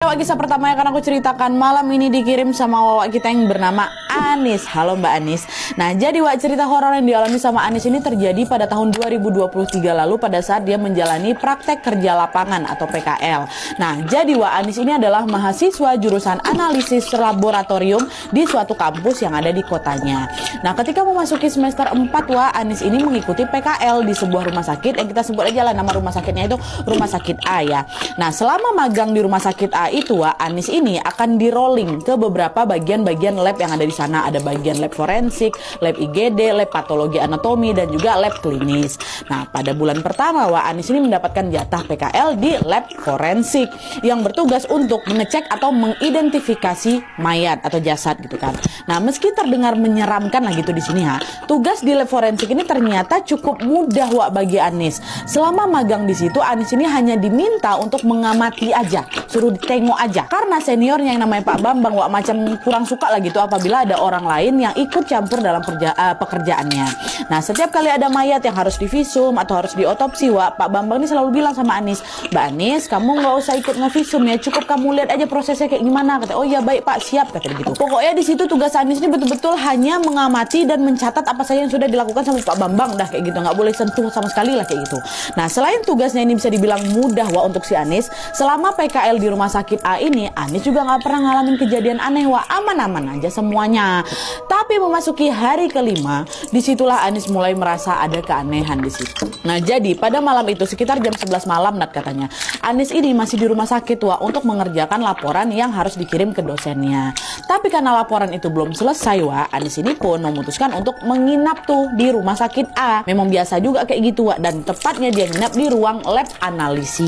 Wak, kisah pertama yang akan aku ceritakan malam ini dikirim sama Wak kita yang bernama Anis. Halo Mbak Anis. Nah, jadi Wak, cerita horor yang dialami sama Anis ini terjadi pada tahun 2023 lalu pada saat dia menjalani praktek kerja lapangan atau PKL. Nah, jadi Wak, Anis ini adalah mahasiswa jurusan analisis laboratorium di suatu kampus yang ada di kotanya. Nah, ketika memasuki semester 4 Wak, Anis ini mengikuti PKL di sebuah rumah sakit yang kita sebut aja lah nama rumah sakitnya itu Rumah Sakit A ya. Nah, selama magang di Rumah Sakit A itu, Anis ini akan di-rolling ke beberapa bagian-bagian lab yang ada di sana. Ada bagian lab forensik, lab IGD, lab patologi anatomi, dan juga lab klinis. Nah, pada bulan pertama, Anis ini mendapatkan jatah PKL di lab forensik yang bertugas untuk mengecek atau mengidentifikasi mayat atau jasad gitu kan. Nah, meski terdengar menyeramkan lah gitu di sini tugas di lab forensik ini ternyata cukup mudah bagi Anis. Selama magang di situ, Anis ini hanya diminta untuk mengamati aja, suruh ditengok aja. Karena seniornya yang namanya Pak Bambang macam kurang suka lah gitu apabila ada orang lain yang ikut campur dalam pekerjaannya. Nah, setiap kali ada mayat yang harus divisum atau harus diotopsi, Pak Bambang ini selalu bilang sama Anis, "Mbak Anis, kamu nggak usah ikut ngevisum ya, cukup kamu lihat aja prosesnya kayak gimana." Kata, "Oh ya baik Pak, siap," kata gitu. Pokoknya di situ tugas Anis ini betul-betul hanya mengamati dan mencatat apa saja yang sudah dilakukan sama Pak Bambang, dah kayak gitu, nggak boleh sentuh sama sekali lah kayak gitu. Nah, selain tugasnya ini bisa dibilang mudah untuk si Anis, selama PKL di Rumah Sakit A ini, Anis juga nggak pernah ngalamin kejadian aneh aman-aman aja semuanya. Tapi memasuki hari kelima, disitulah Anis mulai merasa ada keanehan di situ. Nah, jadi pada malam itu sekitar jam 11 malam katanya, Anis ini masih di rumah sakit untuk mengerjakan laporan yang harus dikirim ke dosennya. Tapi karena laporan itu belum selesai Anis ini pun memutuskan untuk menginap tuh di Rumah Sakit A. Memang biasa juga kayak gitu dan tepatnya dia nginap di ruang lab analis.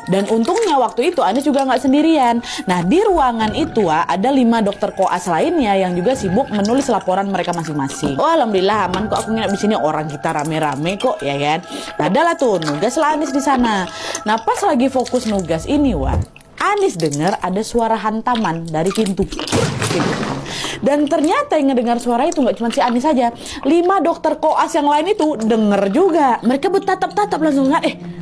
Dan untungnya waktu itu Anis juga nggak sendirian. Nah, di ruangan itu ada 5 dokter koas lainnya yang juga sibuk menulis laporan mereka masing-masing. Oh, alhamdulillah aman kok aku nginap di sini, orang kita rame-rame kok ya kan. Nah, adalah tuh nugas lah Anis di sana. Nah, pas lagi fokus nugas ini Anis dengar ada suara hantaman dari pintu. Dan ternyata yang ngedengar suara itu nggak cuma si Anis saja, 5 dokter koas yang lain itu denger juga. Mereka bertatap-tatap langsung,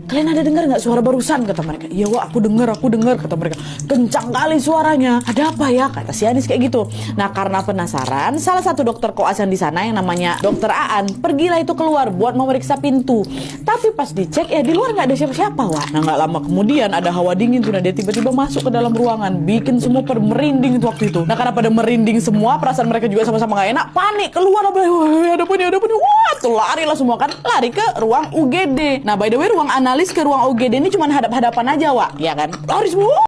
kalian ada dengar nggak suara barusan? Kata mereka. Iya aku dengar kata mereka. Kencang kali suaranya. Ada apa ya? Kata si Anis kayak gitu. Nah, karena penasaran, salah satu dokter koas yang di sana yang namanya Dokter Aan pergilah itu keluar buat memeriksa pintu. Tapi pas dicek di luar nggak ada siapa-siapa Nah, nggak lama kemudian ada hawa dingin tuh. Nah, dia tiba-tiba masuk ke dalam ruangan, bikin semua pada merinding itu waktu itu. Nah, karena pada merinding semua, perasaan mereka juga sama-sama nggak enak, panik keluar, ada apa nih, tuh lari lah semua kan, lari ke ruang UGD. Nah, by the way, ruang analis ke ruang UGD ini cuma hadap-hadapan aja ya kan, lari semua.